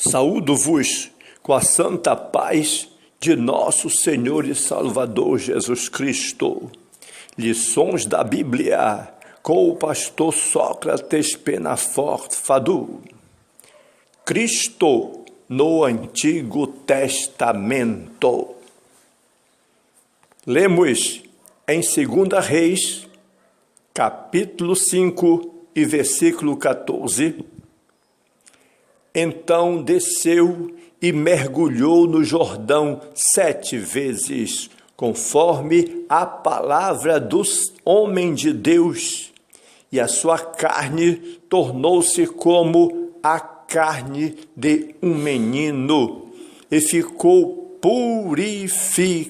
Saúdo-vos com a santa paz de nosso Senhor e Salvador Jesus Cristo. Lições da Bíblia com o pastor Sócrates Penafort Fadu. Cristo no Antigo Testamento. Lemos em 2 Reis, capítulo 5 e versículo 14. Então desceu e mergulhou no Jordão 7 vezes, conforme a palavra do homem de Deus, e a sua carne tornou-se como a carne de um menino, e ficou purificado.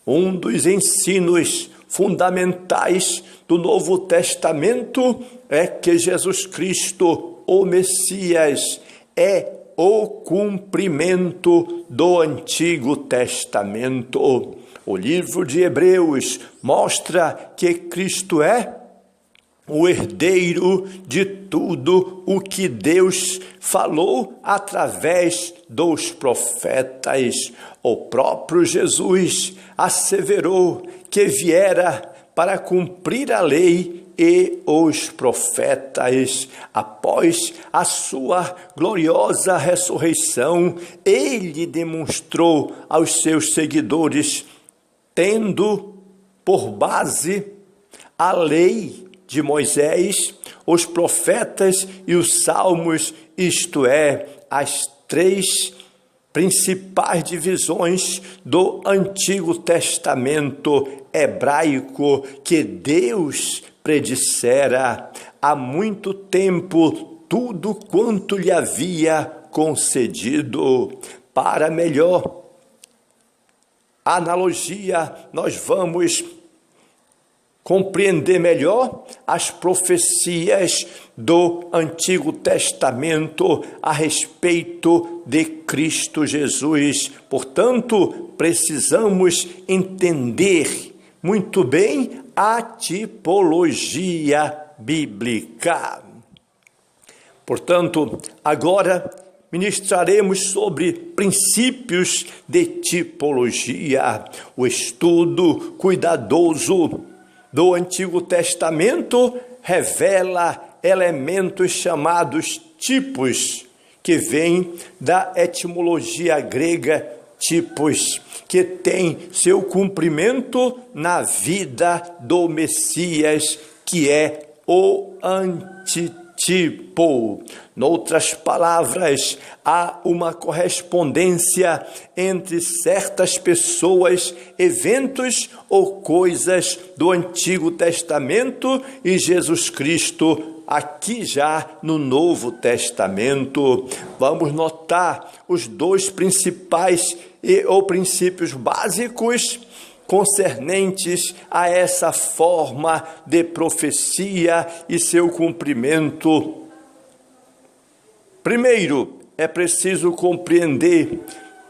Um dos ensinos fundamentais do Novo Testamento é que Jesus Cristo, o Messias, é o cumprimento do Antigo Testamento. O livro de Hebreus mostra que Cristo é o herdeiro de tudo o que Deus falou através dos profetas. O próprio Jesus asseverou que viera para cumprir a lei e os profetas. Após a sua gloriosa ressurreição, ele demonstrou aos seus seguidores, tendo por base a lei de Moisés, os profetas e os salmos, isto é, as 3 principais divisões do Antigo Testamento hebraico que Deus predissera há muito tempo tudo quanto lhe havia concedido. Para melhor analogia, nós vamos compreender melhor as profecias do Antigo Testamento a respeito de Cristo Jesus. Portanto, precisamos entender muito bem a tipologia bíblica. Portanto, agora ministraremos sobre princípios de tipologia, o estudo cuidadoso do Antigo Testamento revela elementos chamados tipos, que vêm da etimologia grega tipos, que tem seu cumprimento na vida do Messias, que é o antitipo. Noutras palavras, há uma correspondência entre certas pessoas, eventos ou coisas do Antigo Testamento e Jesus Cristo, aqui já no Novo Testamento. Vamos notar os 2 principais ou princípios básicos concernentes a essa forma de profecia e seu cumprimento. Primeiro, é preciso compreender,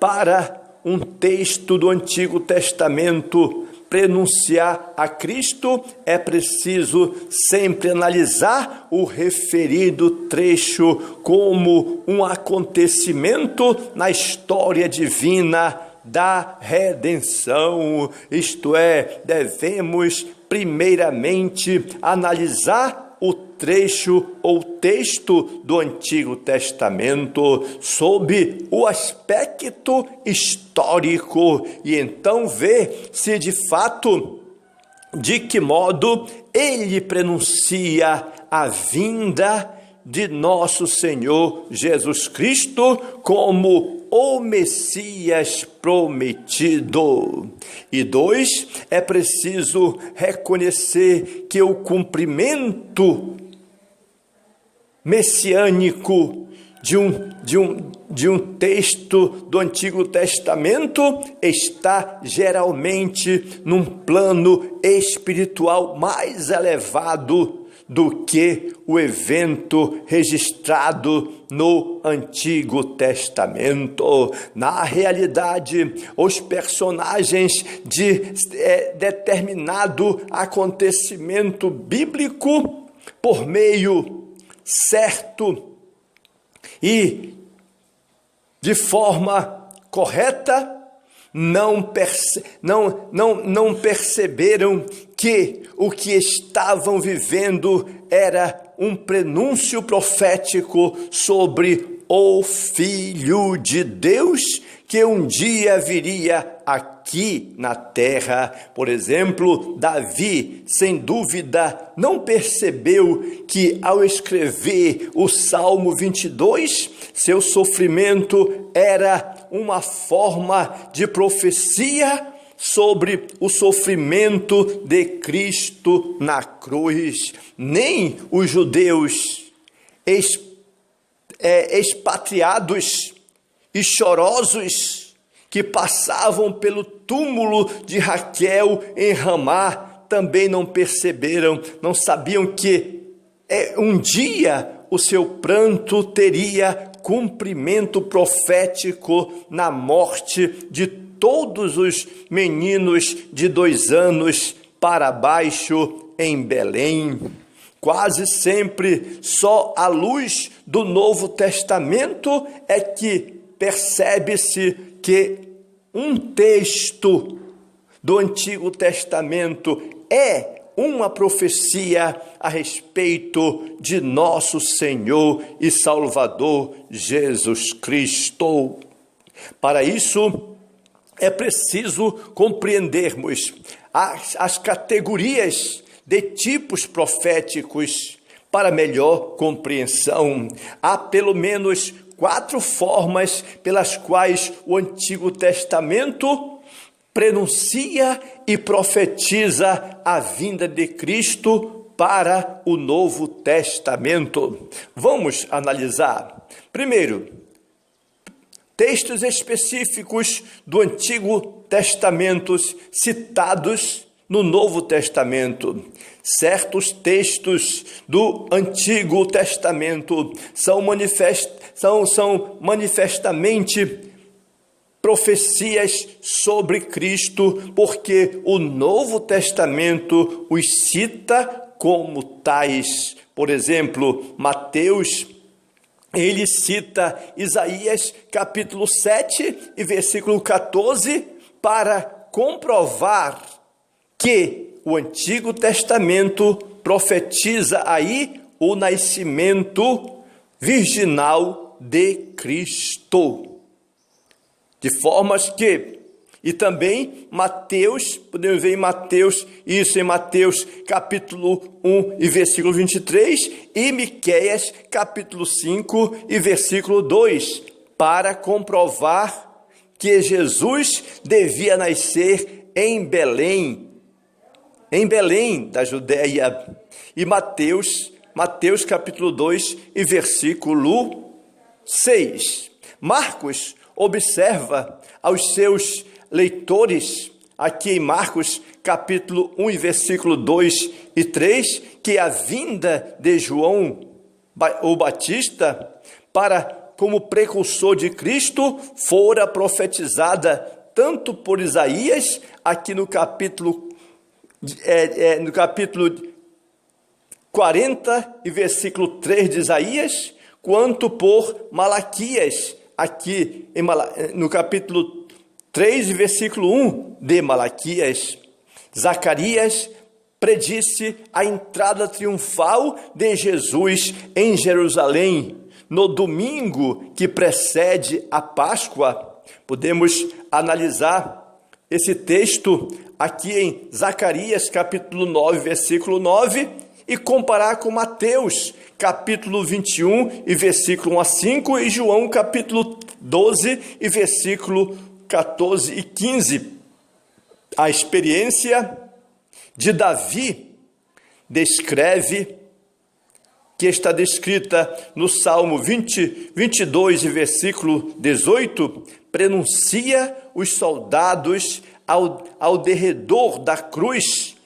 para um texto do Antigo Testamento prenunciar a Cristo, é preciso sempre analisar o referido trecho como um acontecimento na história divina da redenção, isto é, devemos primeiramente analisar o trecho ou texto do Antigo Testamento sob o aspecto histórico e então ver se de fato, de que modo ele prenuncia a vinda de nosso Senhor Jesus Cristo como o Messias prometido. E 2, é preciso reconhecer que o cumprimento messiânico de um texto do Antigo Testamento está geralmente num plano espiritual mais elevado do que o evento registrado no Antigo Testamento. Na realidade, os personagens de determinado acontecimento bíblico, por meio certo e, de forma correta, não perceberam que o que estavam vivendo era um prenúncio profético sobre o Filho de Deus, que um dia viria aqui na terra. Por exemplo, Davi, sem dúvida, não percebeu que ao escrever o Salmo 22, seu sofrimento era uma forma de profecia sobre o sofrimento de Cristo na cruz. Nem os judeus expatriados e chorosos que passavam pelo túmulo de Raquel em Ramá também não perceberam, não sabiam que um dia o seu pranto teria cumprimento profético na morte de todos os meninos de 2 anos para baixo em Belém. Quase sempre só à luz do Novo Testamento é que percebe-se que um texto do Antigo Testamento é uma profecia a respeito de nosso Senhor e Salvador Jesus Cristo. Para isso, é preciso compreendermos as categorias de tipos proféticos para melhor compreensão. Há pelo menos 4 formas pelas quais o Antigo Testamento prenuncia e profetiza a vinda de Cristo para o Novo Testamento. Vamos analisar. Primeiro, textos específicos do Antigo Testamento citados no Novo Testamento. Certos textos do Antigo Testamento são manifestamente profecias sobre Cristo, porque o Novo Testamento os cita como tais. Por exemplo, Mateus, ele cita Isaías capítulo 7 e versículo 14 para comprovar que o Antigo Testamento profetiza aí o nascimento virginal de Cristo. De formas que, e também Mateus, podemos ver em Mateus capítulo 1 e versículo 23, e Miqueias capítulo 5 e versículo 2, para comprovar que Jesus devia nascer em Belém da Judéia. E Mateus capítulo 2 e versículo 6. Marcos observa aos seus leitores, aqui em Marcos capítulo 1 e versículo 2 e 3, que a vinda de João o Batista como precursor de Cristo fora profetizada tanto por Isaías, aqui no capítulo 40 e versículo 3 de Isaías, quanto por Malaquias, aqui no capítulo 3 e versículo 1 de Malaquias. Zacarias predisse a entrada triunfal de Jesus em Jerusalém no domingo que precede a Páscoa. Podemos analisar esse texto aqui em Zacarias capítulo 9, versículo 9, e comparar com Mateus capítulo 21 e versículo 1 a 5 e João capítulo 12 e versículo 14 e 15. A experiência de Davi que está descrita no Salmo 22 e versículo 18, prenuncia os soldados ao derredor da cruz,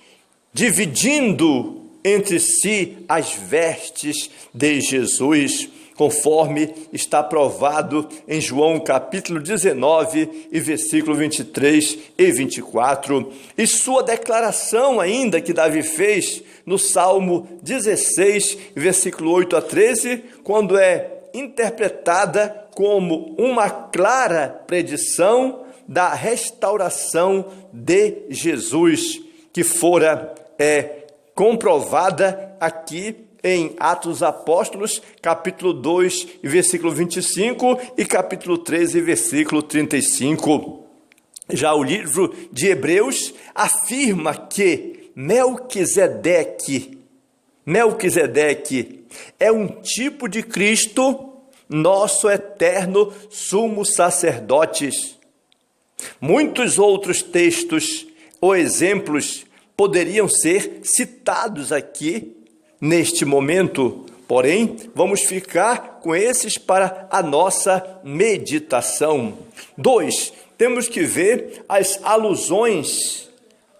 dividindo entre si as vestes de Jesus, conforme está provado em João capítulo 19 e versículo 23 e 24. E sua declaração ainda que Davi fez no Salmo 16, versículo 8 a 13, quando é interpretada como uma clara predição da restauração de Jesus, que fora comprovada aqui em Atos dos Apóstolos, capítulo 2, versículo 25 e capítulo 13, versículo 35. Já o livro de Hebreus afirma que Melquisedeque é um tipo de Cristo, nosso eterno sumo sacerdote. Muitos outros textos ou exemplos poderiam ser citados aqui neste momento, porém, vamos ficar com esses para a nossa meditação. 2. Temos que ver as alusões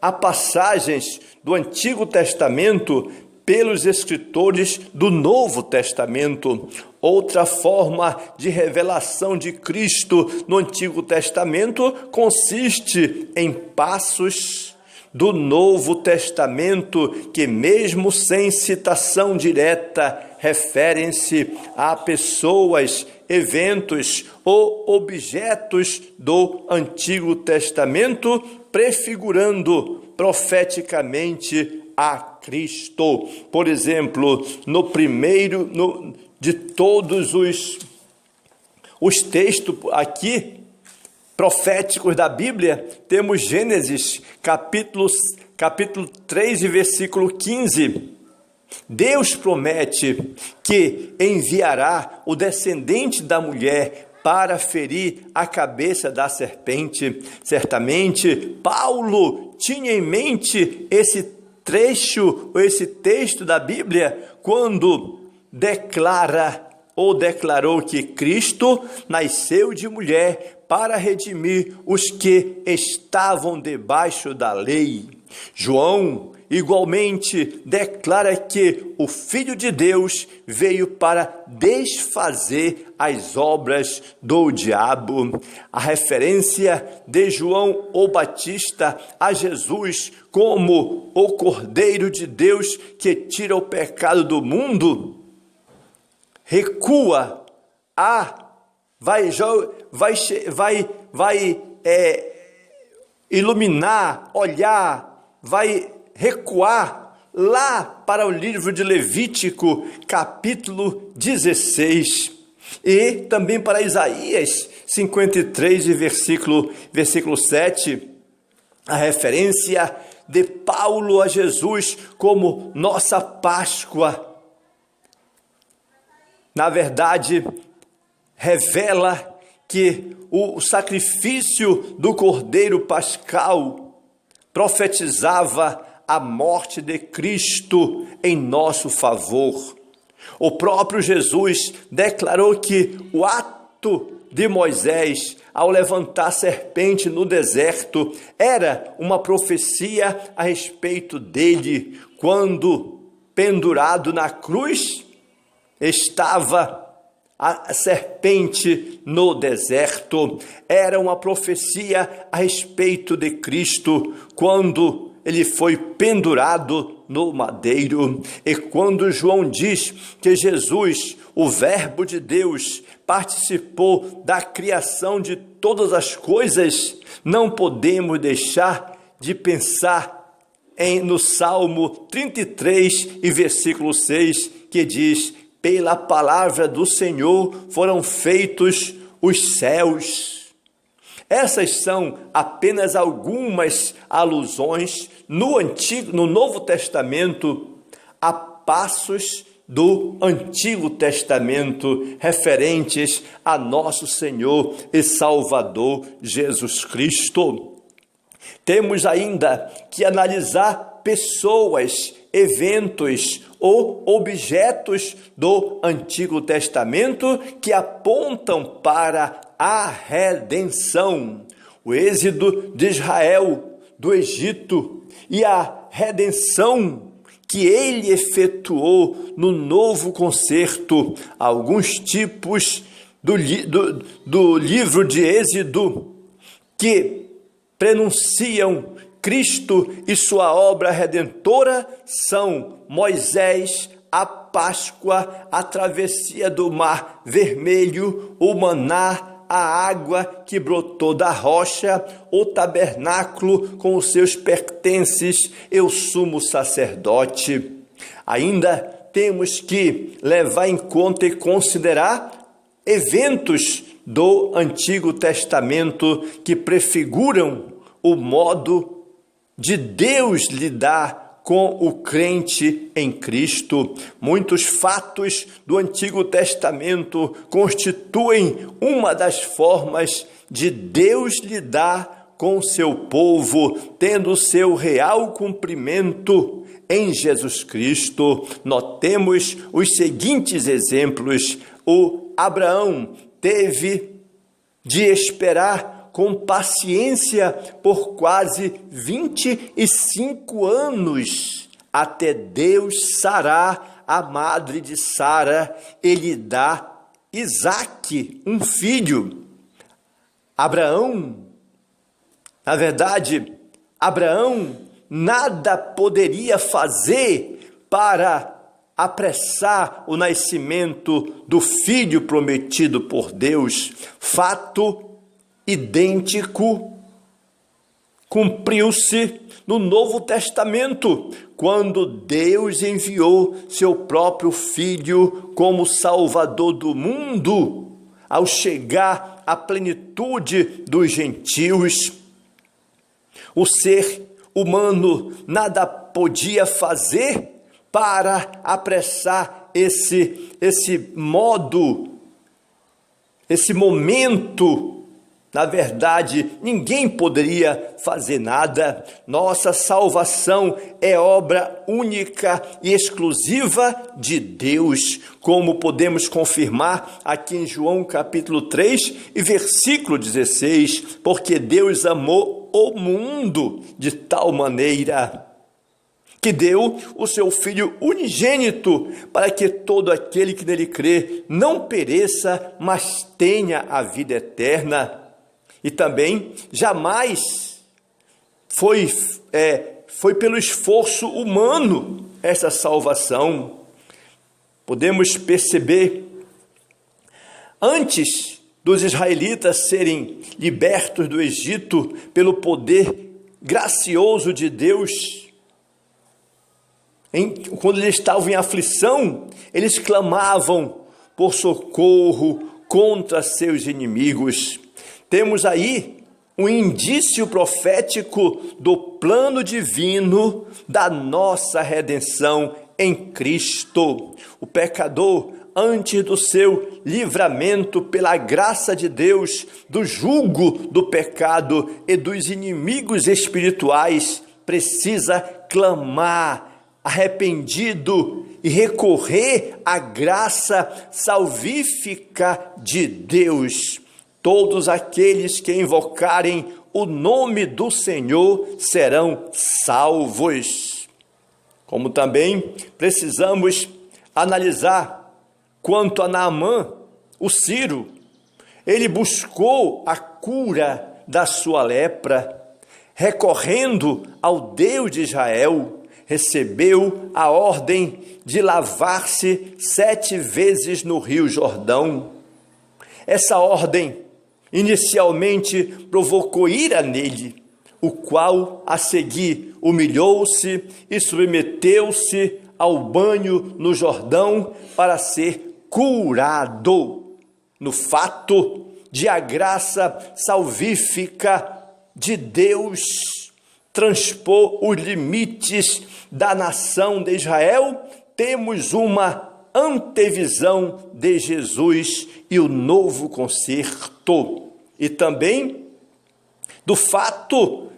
a passagens do Antigo Testamento pelos escritores do Novo Testamento. Outra forma de revelação de Cristo no Antigo Testamento consiste em passos do Novo Testamento que, mesmo sem citação direta, referem-se a pessoas, eventos ou objetos do Antigo Testamento, prefigurando profeticamente a Cristo. Por exemplo, no primeiro de todos os textos aqui proféticos da Bíblia, temos Gênesis, capítulo 3, versículo 15. Deus promete que enviará o descendente da mulher para ferir a cabeça da serpente. Certamente, Paulo tinha em mente esse trecho, ou esse texto da Bíblia, quando declarou que Cristo nasceu de mulher para redimir os que estavam debaixo da lei. João, igualmente, declara que o Filho de Deus veio para desfazer as obras do diabo. A referência de João o Batista a Jesus como o Cordeiro de Deus que tira o pecado do mundo recua vai iluminar, olhar, vai recuar lá para o livro de Levítico, capítulo 16, e também para Isaías 53, versículo 7, a referência de Paulo a Jesus como nossa Páscoa. Na verdade, revela que o sacrifício do Cordeiro Pascal profetizava a morte de Cristo em nosso favor. O próprio Jesus declarou que o ato de Moisés ao levantar a serpente no deserto era uma profecia a respeito dele, quando pendurado na cruz estava a serpente no deserto. Era uma profecia a respeito de Cristo quando ele foi pendurado no madeiro. E quando João diz que Jesus, o Verbo de Deus, participou da criação de todas as coisas, não podemos deixar de pensar no Salmo 33 e versículo 6, que diz: pela palavra do Senhor foram feitos os céus. Essas são apenas algumas alusões no Novo Testamento a passos do Antigo Testamento referentes a nosso Senhor e Salvador Jesus Cristo. Temos ainda que analisar pessoas, eventos ou objetos do Antigo Testamento que apontam para a redenção. O êxodo de Israel do Egito e a redenção que ele efetuou no novo concerto. Alguns tipos do livro de Êxodo que prenunciam Cristo e sua obra redentora são Moisés, a Páscoa, a travessia do Mar Vermelho, o maná, a água que brotou da rocha, o tabernáculo com os seus pertences e o sumo sacerdote. Ainda temos que levar em conta e considerar eventos do Antigo Testamento que prefiguram o modo de Deus lidar com o crente em Cristo. Muitos fatos do Antigo Testamento constituem uma das formas de Deus lidar com o seu povo, tendo seu real cumprimento em Jesus Cristo. Notemos os seguintes exemplos. O Abraão teve de esperar com paciência por quase 25 anos, até Deus sarar a madre de Sara e lhe dar Isaque, um filho. Abraão nada poderia fazer para apressar o nascimento do filho prometido por Deus. Fato idêntico cumpriu-se no Novo Testamento, quando Deus enviou seu próprio Filho como Salvador do mundo. Ao chegar à plenitude dos gentios, o ser humano nada podia fazer para apressar esse momento. Na verdade, ninguém poderia fazer nada. Nossa salvação é obra única e exclusiva de Deus, como podemos confirmar aqui em João capítulo 3 e versículo 16, porque Deus amou o mundo de tal maneira que deu o seu Filho unigênito, para que todo aquele que nele crê não pereça, mas tenha a vida eterna. E também jamais foi pelo esforço humano essa salvação. Podemos perceber, antes dos israelitas serem libertos do Egito pelo poder gracioso de Deus, quando eles estavam em aflição, eles clamavam por socorro contra seus inimigos. Temos aí um indício profético do plano divino da nossa redenção em Cristo. O pecador, antes do seu livramento pela graça de Deus, do jugo do pecado e dos inimigos espirituais, precisa clamar arrependido e recorrer à graça salvífica de Deus. Todos aqueles que invocarem o nome do Senhor serão salvos. Como também precisamos analisar quanto a Naamã, o sírio. Ele buscou a cura da sua lepra, recorrendo ao Deus de Israel, recebeu a ordem de lavar-se 7 vezes no Rio Jordão. Essa ordem inicialmente provocou ira nele, o qual a seguir humilhou-se e submeteu-se ao banho no Jordão para ser curado. No fato de a graça salvífica de Deus transpor os limites da nação de Israel, temos uma antevisão de Jesus e o novo concerto. E também do fato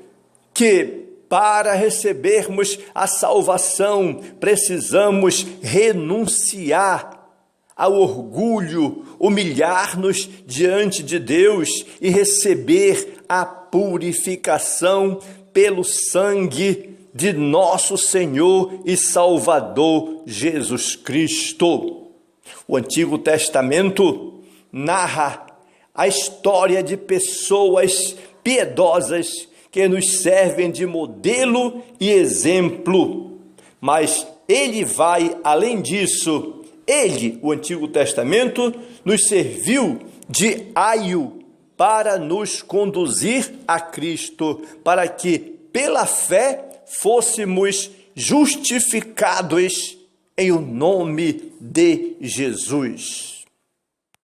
que, para recebermos a salvação, precisamos renunciar ao orgulho, humilhar-nos diante de Deus e receber a purificação pelo sangue de nosso Senhor e Salvador Jesus Cristo. O Antigo Testamento narra a história de pessoas piedosas que nos servem de modelo e exemplo, mas ele vai além disso. Ele, o Antigo Testamento, nos serviu de aio para nos conduzir a Cristo, para que, pela fé, fôssemos justificados em o nome de Jesus.